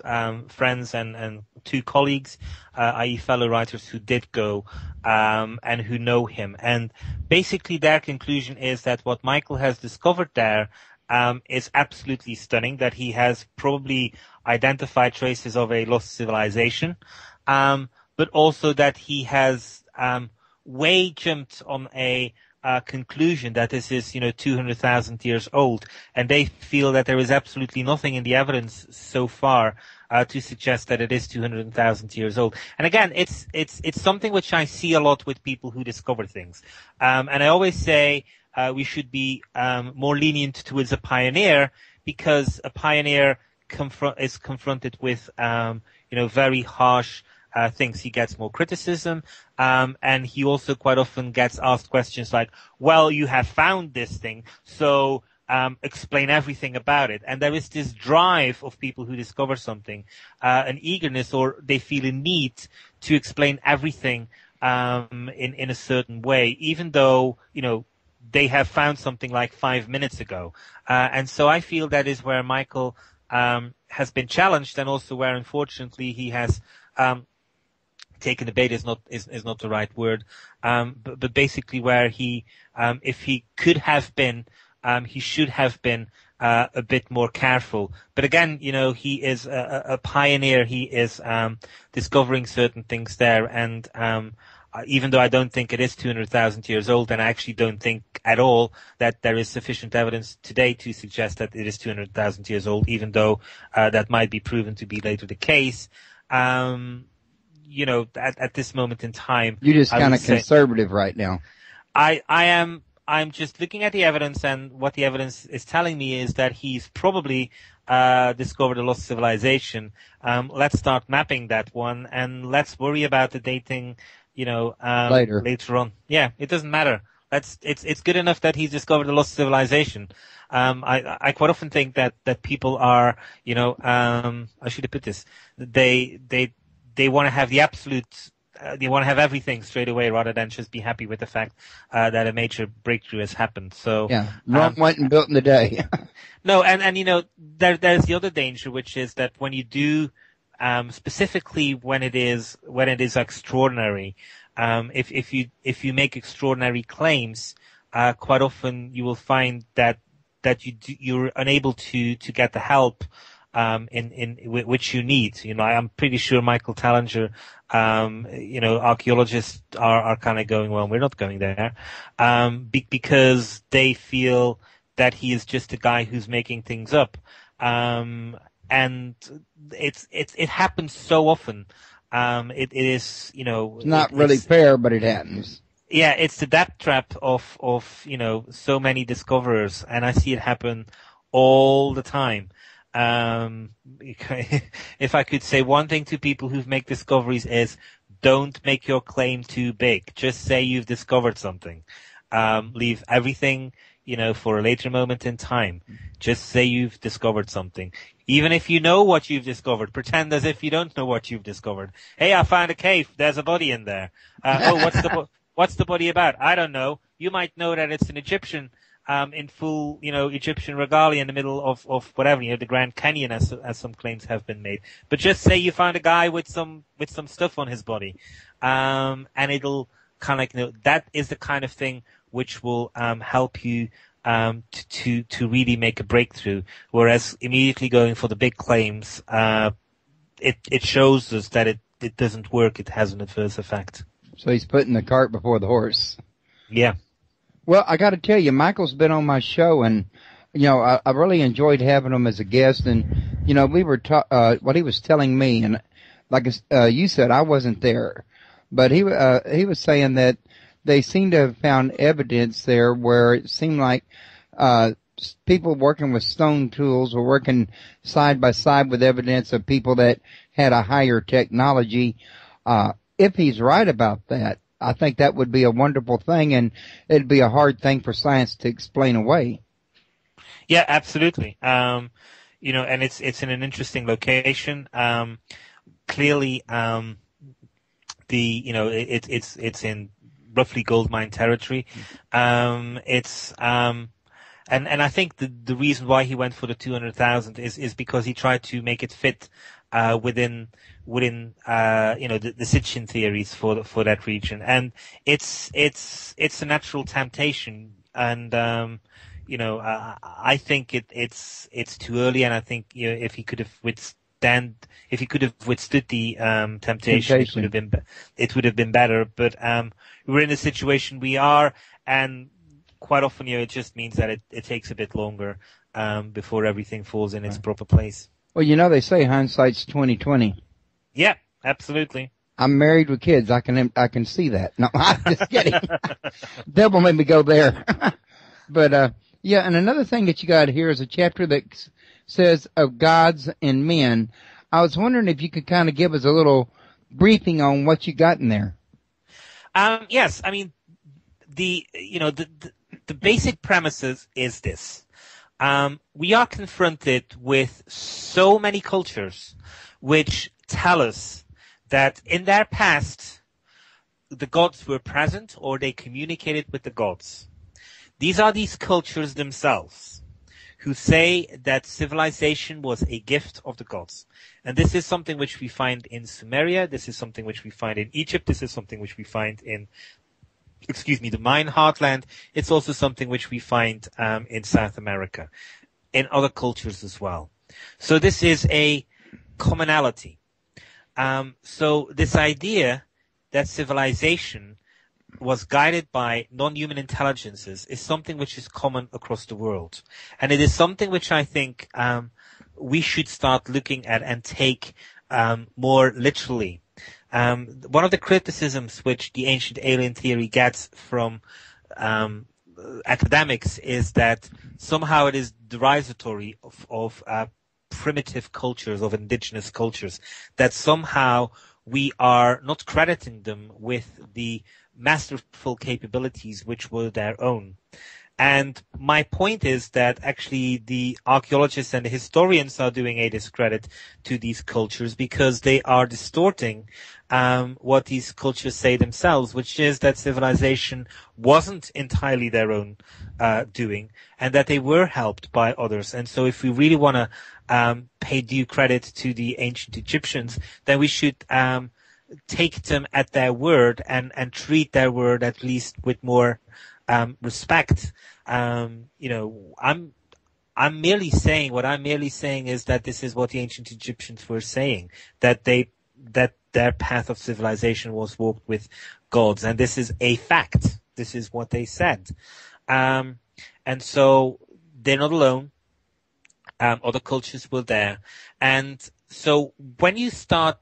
friends and two colleagues, i.e. fellow writers who did go and who know him. And basically their conclusion is that what Michael has discovered there is absolutely stunning, that he has probably identified traces of a lost civilization, but also that he has way jumped on a conclusion that this is, 200,000 years old, and they feel that there is absolutely nothing in the evidence so far to suggest that it is 200,000 years old. And again, it's something which I see a lot with people who discover things. And I always say we should be more lenient towards a pioneer, because a pioneer is confronted with very harsh things. He gets more criticism, and he also quite often gets asked questions like, well, you have found this thing, so explain everything about it. And there is this drive of people who discover something, an eagerness, or they feel a need to explain everything in a certain way, even though, they have found something like 5 minutes ago. And so I feel that is where Michael has been challenged, and also where, unfortunately, he has taken the bait is not the right word, but basically where he, if he could have been, he should have been a bit more careful. But again, he is a pioneer. He is discovering certain things there, and even though I don't think it is 200,000 years old, and I actually don't think at all that there is sufficient evidence today to suggest that it is 200,000 years old, even though that might be proven to be later the case. At this moment in time, you're just kind of conservative right now. I'm just looking at the evidence, and what the evidence is telling me is that he's probably discovered a lost civilization. Let's start mapping that one, and let's worry about the dating, later on. Yeah, it doesn't matter. It's good enough that he's discovered a lost civilization. I quite often think that people are, I should have put this, they want to have the absolute, they want to have everything straight away rather than just be happy with the fact that a major breakthrough has happened. So yeah, Rome went and built in a day. No, and there's the other danger, which is that when you do, specifically when it is extraordinary, if you make extraordinary claims, quite often you will find that you're unable to get the help which you need. I'm pretty sure Michael Tallinger, archaeologists are kind of going, well, we're not going there, because they feel that he is just a guy who's making things up. And it happens so often. It is, It's not really fair, but it happens. Yeah, it's the debt trap of so many discoverers, and I see it happen all the time. If I could say one thing to people who make discoveries is, don't make your claim too big. Just say you've discovered something. Leave everything, for a later moment in time. Just say you've discovered something. Even if you know what you've discovered, pretend as if you don't know what you've discovered. Hey, I found a cave. There's a body in there. What's the body about? I don't know. You might know that it's an Egyptian, in full, Egyptian regalia in the middle of whatever, the Grand Canyon, as some claims have been made. But just say you found a guy with some stuff on his body, and it'll kind of that is the kind of thing which will help you to really make a breakthrough. Whereas immediately going for the big claims, it shows us that it doesn't work. It has an adverse effect. So he's putting the cart before the horse. Yeah. Well, I got to tell you, Michael's been on my show, and I really enjoyed having him as a guest. And we were what he was telling me, and like you said, I wasn't there, but he was saying that they seem to have found evidence there where it seemed like people working with stone tools were working side by side with evidence of people that had a higher technology. If he's right about that, I think that would be a wonderful thing, and it'd be a hard thing for science to explain away. Yeah, absolutely. And it's in an interesting location. Clearly, it's in roughly gold mine territory. And I think the reason why he went for the 200,000 is because he tried to make it fit within the Sitchin theories for that region, and it's a natural temptation, and I think it's too early, and I think if he could have withstood the temptation, it would have been better. But we're in the situation we are, and quite often it just means that it takes a bit longer before everything falls in its proper place. Well, they say hindsight's 20/20. Yeah, absolutely. I'm married with kids. I can see that. No, I'm just kidding. Devil made me go there. But yeah, and another thing that you got here is a chapter that says of gods and men. I was wondering if you could kind of give us a little briefing on what you got in there. Yes, I mean the basic premises is this. We are confronted with so many cultures which tell us that in their past, the gods were present or they communicated with the gods. These are these cultures themselves who say that civilization was a gift of the gods. And this is something which we find in Sumeria. This is something which we find in Egypt. This is something which we find in the Mayan heartland. It's also something which we find in South America, in other cultures as well. So this is a commonality. So this idea that civilization was guided by non-human intelligences is something which is common across the world. And it is something which I think we should start looking at and take more literally. One of the criticisms which the ancient alien theory gets from academics is that somehow it is derogatory of primitive cultures, of indigenous cultures, that somehow we are not crediting them with the masterful capabilities which were their own. And my point is that actually the archaeologists and the historians are doing a discredit to these cultures because they are distorting what these cultures say themselves, which is that civilization wasn't entirely their own doing and that they were helped by others. And so if we really want to pay due credit to the ancient Egyptians, then we should take them at their word and treat their word at least with more respect. what I'm merely saying is that this is what the ancient Egyptians were saying, that their path of civilization was walked with gods, and this is a fact. This is what they said. And so they're not alone. Other cultures were there. And so when you start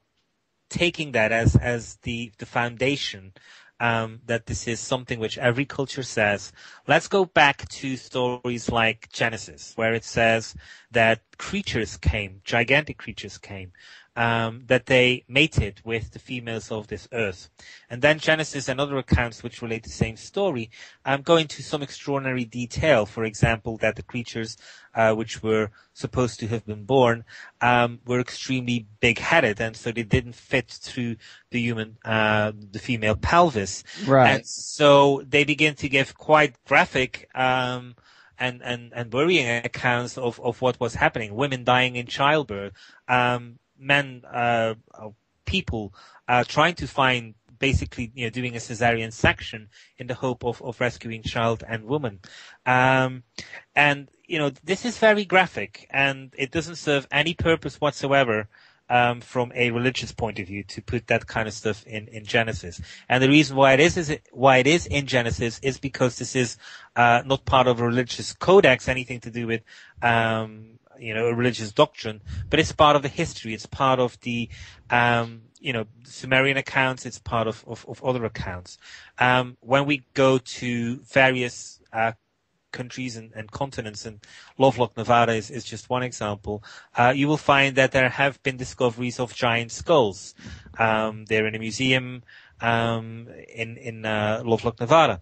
taking that as the foundation, that this is something which every culture says, let's go back to stories like Genesis, where it says that gigantic creatures came, that they mated with the females of this earth. And then Genesis and other accounts which relate the same story go into some extraordinary detail. For example, that the creatures which were supposed to have been born were extremely big-headed, and so they didn't fit through the female pelvis. Right. And so they begin to give quite graphic and worrying accounts of what was happening. Women dying in childbirth, people trying to find, basically, doing a cesarean section in the hope of rescuing child and woman. And, this is very graphic, and it doesn't serve any purpose whatsoever from a religious point of view to put that kind of stuff in Genesis. And the reason why it is in Genesis is because this is not part of a religious codex, anything to do with a religious doctrine, but it's part of the history. It's part of the Sumerian accounts. It's part of other accounts. When we go to various countries and continents, and Lovelock, Nevada is just one example, you will find that there have been discoveries of giant skulls. They're in a museum in Lovelock, Nevada.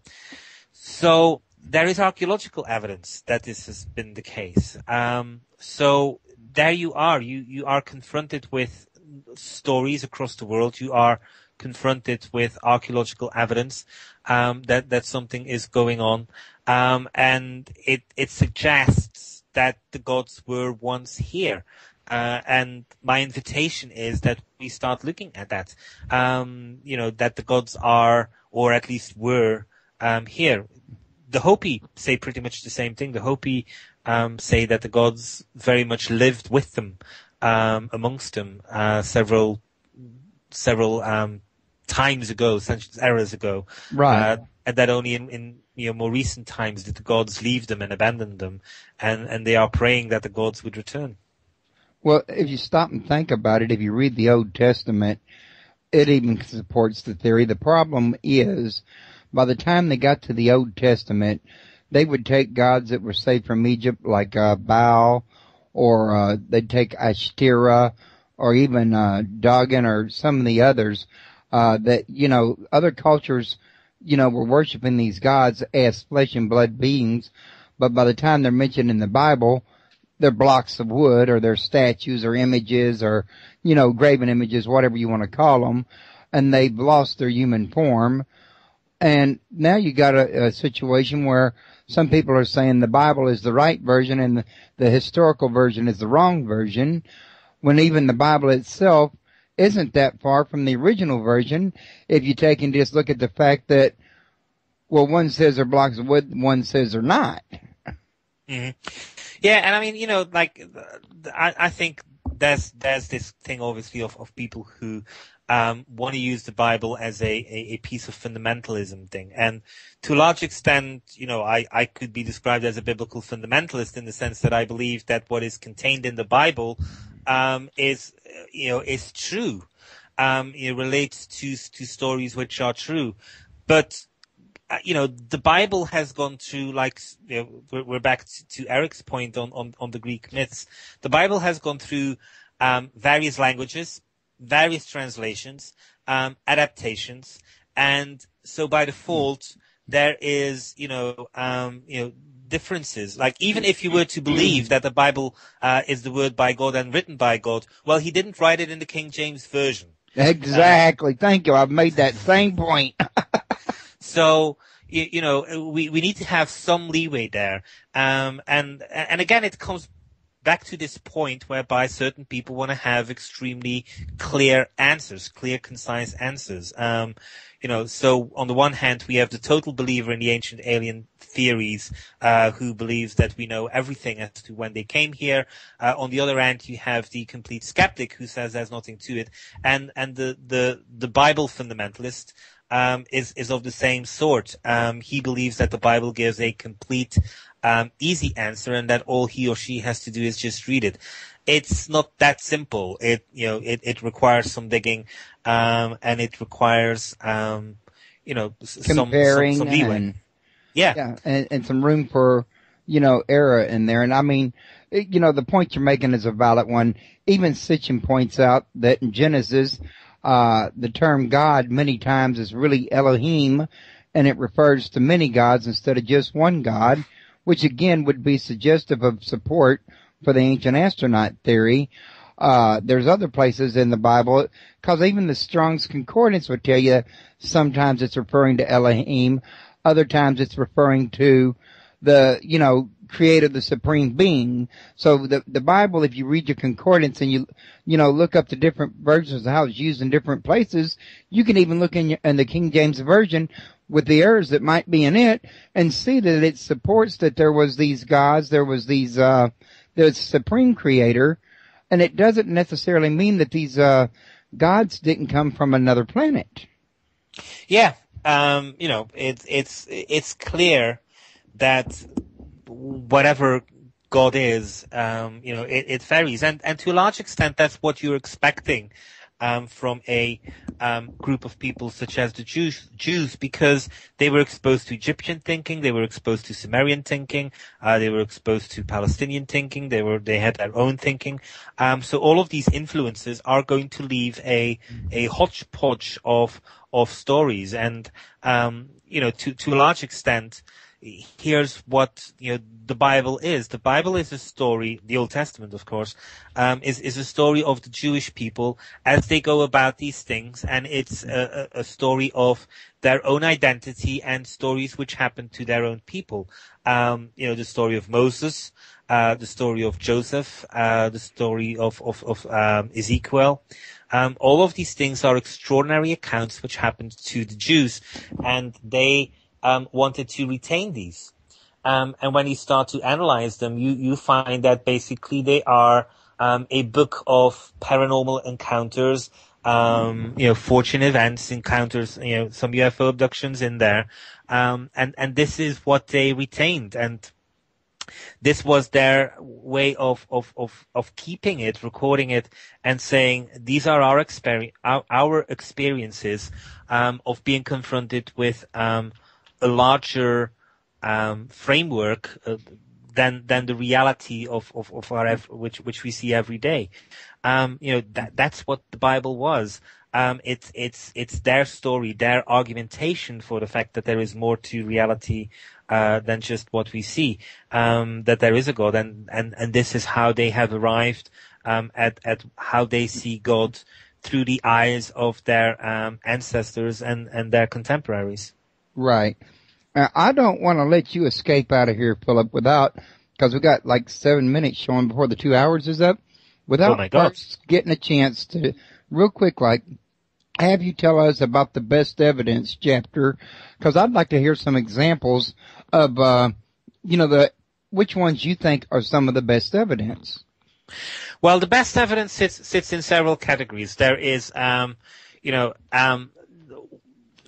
So there is archaeological evidence that this has been the case. So there you are. You are confronted with stories across the world. You are confronted with archaeological evidence that something is going on, and it suggests that the gods were once here. And my invitation is that we start looking at that. That the gods are, or at least were, here. The Hopi say pretty much the same thing. The Hopi say that the gods very much lived with them, amongst them, several times ago, centuries, eras ago. Right. And that only in more recent times did the gods leave them and abandon them, and they are praying that the gods would return. Well, if you stop and think about it, if you read the Old Testament, it even supports the theory. The problem is, by the time they got to the Old Testament, they would take gods that were saved from Egypt, like Baal, or they'd take Ashtoreth, or even Dagon, or some of the others that, other cultures, were worshiping these gods as flesh and blood beings, but by the time they're mentioned in the Bible, they're blocks of wood, or they're statues, or images, or, graven images, whatever you want to call them, and they've lost their human form. And now you got a situation where some people are saying the Bible is the right version and the historical version is the wrong version, when even the Bible itself isn't that far from the original version, if you take and just look at the fact that, well, one says they're blocks of wood, one says they're not. Mm-hmm. Yeah, and I mean, I think there's this thing, obviously, of people who want to use the Bible as a piece of fundamentalism thing. And to a large extent, I could be described as a biblical fundamentalist in the sense that I believe that what is contained in the Bible is true. It relates to stories which are true. But the Bible has gone through, we're back to Eric's point on the Greek myths. The Bible has gone through various languages, various translations, adaptations, and so by default there is differences. Like, even if you were to believe that the Bible is the word by God and written by God, well, he didn't write it in the King James version. Exactly. Thank you. I've made that same point. So, we need to have some leeway there. And again, it comes back to this point whereby certain people want to have extremely clear answers, clear, concise answers. So on the one hand, we have the total believer in the ancient alien theories, who believes that we know everything as to when they came here. On the other hand, you have the complete skeptic who says there's nothing to it, and the Bible fundamentalist is of the same sort. He believes that the Bible gives a complete, easy answer, and that all he or she has to do is just read it. It's not that simple. It requires some digging, and it requires, some leeway. And some room for, error in there. And I mean, the point you're making is a valid one. Even Sitchin points out that in Genesis, the term God many times is really Elohim, and it refers to many gods instead of just one God, which again would be suggestive of support for the ancient astronaut theory. There's other places in the Bible, because even the Strong's Concordance would tell you sometimes it's referring to Elohim, other times it's referring to the, creator, the supreme being. So the Bible, if you read your concordance and you look up the different versions of how it's used in different places, you can even look in the King James Version with the errors that might be in it and see that it supports that there was these gods, there was the supreme creator, and it doesn't necessarily mean that these gods didn't come from another planet. Yeah, it's clear that whatever God is, it varies, and to a large extent, that's what you're expecting from a group of people such as the Jews, because they were exposed to Egyptian thinking, they were exposed to Sumerian thinking, they were exposed to Palestinian thinking, they had their own thinking. So all of these influences are going to leave a hodgepodge of stories, and to a large extent, here's what the Bible is. The Bible is a story. The Old Testament, of course, is a story of the Jewish people as they go about these things, and it's a story of their own identity and stories which happened to their own people. The story of Moses, the story of Joseph, the story of Ezekiel. All of these things are extraordinary accounts which happened to the Jews, and they wanted to retain these. And when you start to analyze them, you find that basically they are a book of paranormal encounters, fortune events, encounters, some UFO abductions in there. And this is what they retained. And this was their way of keeping it, recording it, and saying, these are our experiences of being confronted with a larger framework than the reality of our which we see every day. That's what the Bible was. It's their story, their argumentation for the fact that there is more to reality than just what we see. That there is a God, and this is how they have arrived at how they see God through the eyes of their ancestors and their contemporaries. Right. Now, I don't want to let you escape out of here, Philip, because we got like 7 minutes showing before the 2 hours is up, without first getting a chance to, real quick, have you tell us about the best evidence chapter, because I'd like to hear some examples of, which ones you think are some of the best evidence. Well, the best evidence sits in several categories. There is,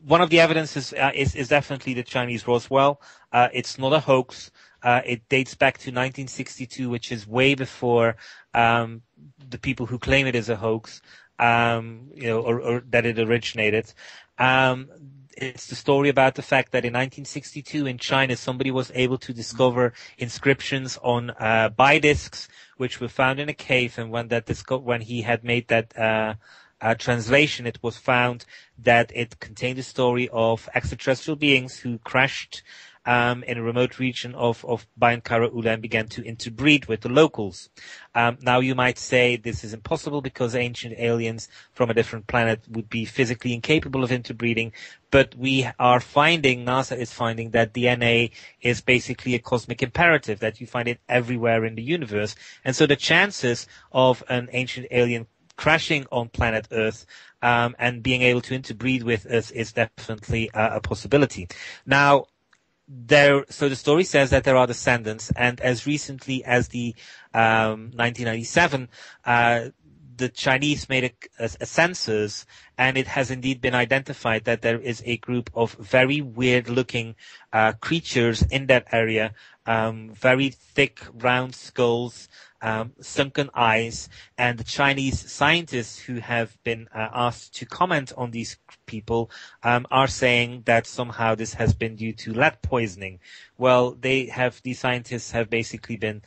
one of the evidences is definitely the Chinese Roswell. It's not a hoax. It dates back to 1962, which is way before the people who claim it is a hoax, or that it originated. It's the story about the fact that in 1962 in China, somebody was able to discover inscriptions on buy discs, which were found in a cave, and when he had made that translation, it was found that it contained a story of extraterrestrial beings who crashed in a remote region of Bayan Kara Ula and began to interbreed with the locals. Now you might say this is impossible because ancient aliens from a different planet would be physically incapable of interbreeding, but NASA is finding that DNA is basically a cosmic imperative, that you find it everywhere in the universe. And so the chances of an ancient alien crashing on planet Earth and being able to interbreed with us is definitely a possibility. Now, so the story says that there are descendants, and as recently as the 1997, the Chinese made a census, and it has indeed been identified that there is a group of very weird-looking creatures in that area, very thick, round skulls, sunken eyes, and the Chinese scientists who have been asked to comment on these people are saying that somehow this has been due to lead poisoning. Well, these scientists have basically been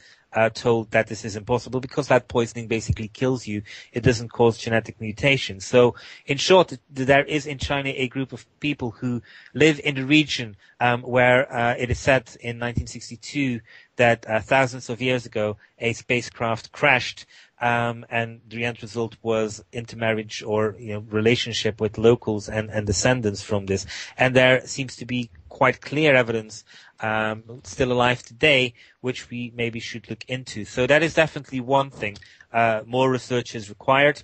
told that this is impossible because lead poisoning basically kills you. It doesn't cause genetic mutations. So, in short, there is in China a group of people who live in the region where it is said in 1962 that thousands of years ago a spacecraft crashed, and the end result was intermarriage or relationship with locals and descendants from this. And there seems to be quite clear evidence still alive today, which we maybe should look into. So that is definitely one thing. More research is required.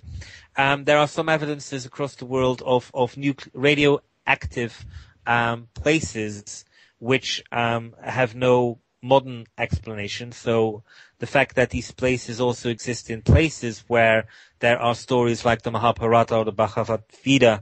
There are some evidences across the world of radioactive places which have no modern explanation. So the fact that these places also exist in places where there are stories like the Mahabharata or the Bhagavad Gita,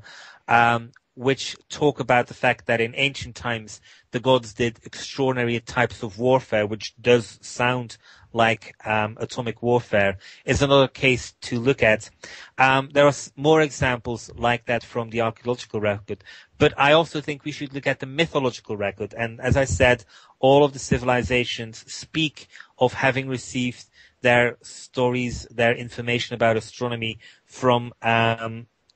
which talk about the fact that in ancient times the gods did extraordinary types of warfare, which does sound like atomic warfare, is another case to look at. There are more examples like that from the archaeological record, but I also think we should look at the mythological record. And as I said, all of the civilizations speak of having received their stories, their information about astronomy from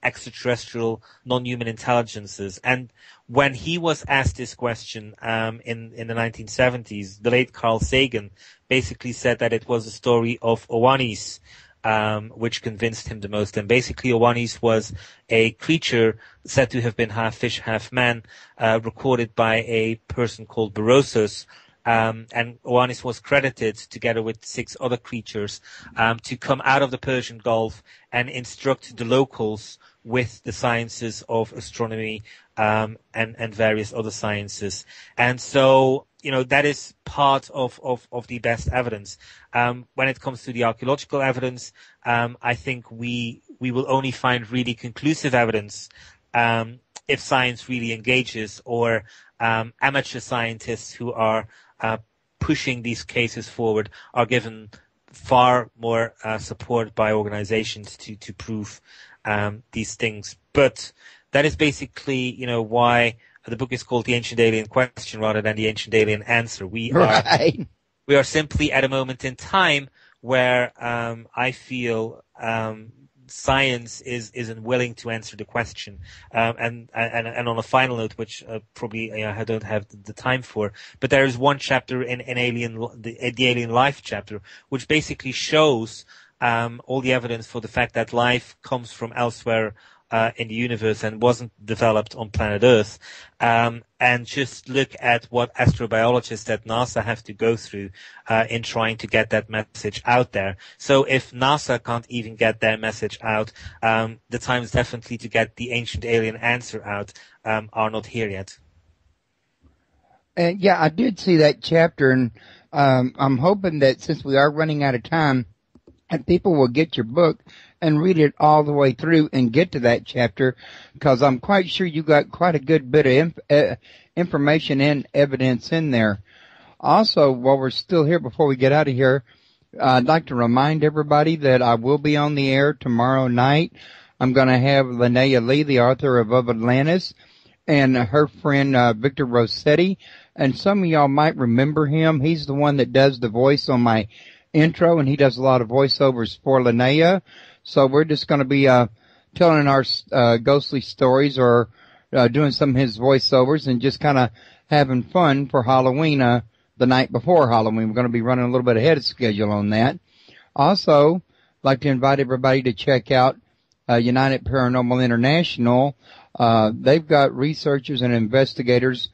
extraterrestrial non-human intelligences. And when he was asked this question in the 1970s, the late Carl Sagan basically said that it was a story of Oannes, which convinced him the most. And basically Oannes was a creature said to have been half fish, half man, recorded by a person called Berosus. And Oannes was credited, together with 6 other creatures, to come out of the Persian Gulf and instruct the locals with the sciences of astronomy and various other sciences. And so, that is part of the best evidence. When it comes to the archaeological evidence, I think we will only find really conclusive evidence if science really engages, or amateur scientists who are pushing these cases forward are given far more support by organizations to prove these things. But that is basically, why the book is called The Ancient Alien Question rather than The Ancient Alien Answer. We are simply at a moment in time where I feel science isn't willing to answer the question. And on a final note, which probably I don't have the time for, but there is one chapter in the Alien Life chapter, which basically shows all the evidence for the fact that life comes from elsewhere in the universe and wasn't developed on planet Earth. And just look at what astrobiologists at NASA have to go through in trying to get that message out there. So if NASA can't even get their message out, the time is definitely to get the ancient alien answer out are not here yet. Yeah, I did see that chapter, and I'm hoping that since we are running out of time, and people will get your book and read it all the way through and get to that chapter, because I'm quite sure you got quite a good bit of information and evidence in there. Also, while we're still here, before we get out of here, I'd like to remind everybody that I will be on the air tomorrow night. I'm going to have Linnea Lee, the author of Atlantis, and her friend Victor Rossetti. And some of y'all might remember him. He's the one that does the voice on my intro, and he does a lot of voiceovers for Linnea. So we're just going to be telling our ghostly stories, or doing some of his voiceovers and just kind of having fun for Halloween, the night before Halloween. We're going to be running a little bit ahead of schedule on that. Also, like to invite everybody to check out United Paranormal International. They've got researchers and investigators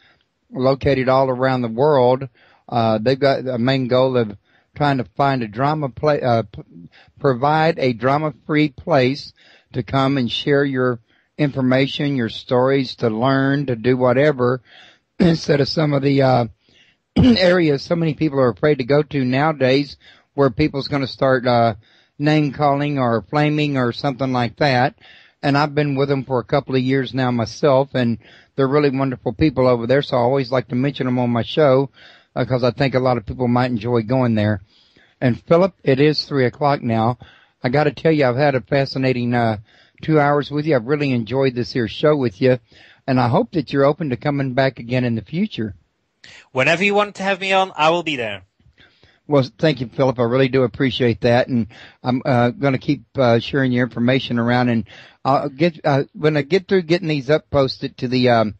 located all around the world. They've got a main goal of trying to find a provide a drama-free place to come and share your information, your stories, to learn, to do whatever, instead of some of the areas so many people are afraid to go to nowadays, where people's going to start name calling or flaming or something like that. And I've been with them for a couple of years now myself, and they're really wonderful people over there, so I always like to mention them on my show because I think a lot of people might enjoy going there. And Philip, it is 3:00 now. I got to tell you, I've had a fascinating 2 hours with you. I've really enjoyed this here show with you, and I hope that you're open to coming back again in the future. Whenever you want to have me on, I will be there. Well, thank you, Philip. I really do appreciate that, and I'm going to keep sharing your information around. And I'll when I get through getting these up posted to the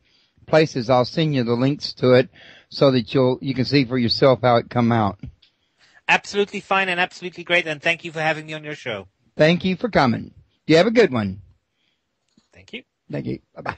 places, I'll send you the links to it so that you can see for yourself how it come out. Absolutely fine and absolutely great, and thank you for having me on your show. Thank you for coming. You have a good one. Thank you. Thank you. Bye-bye.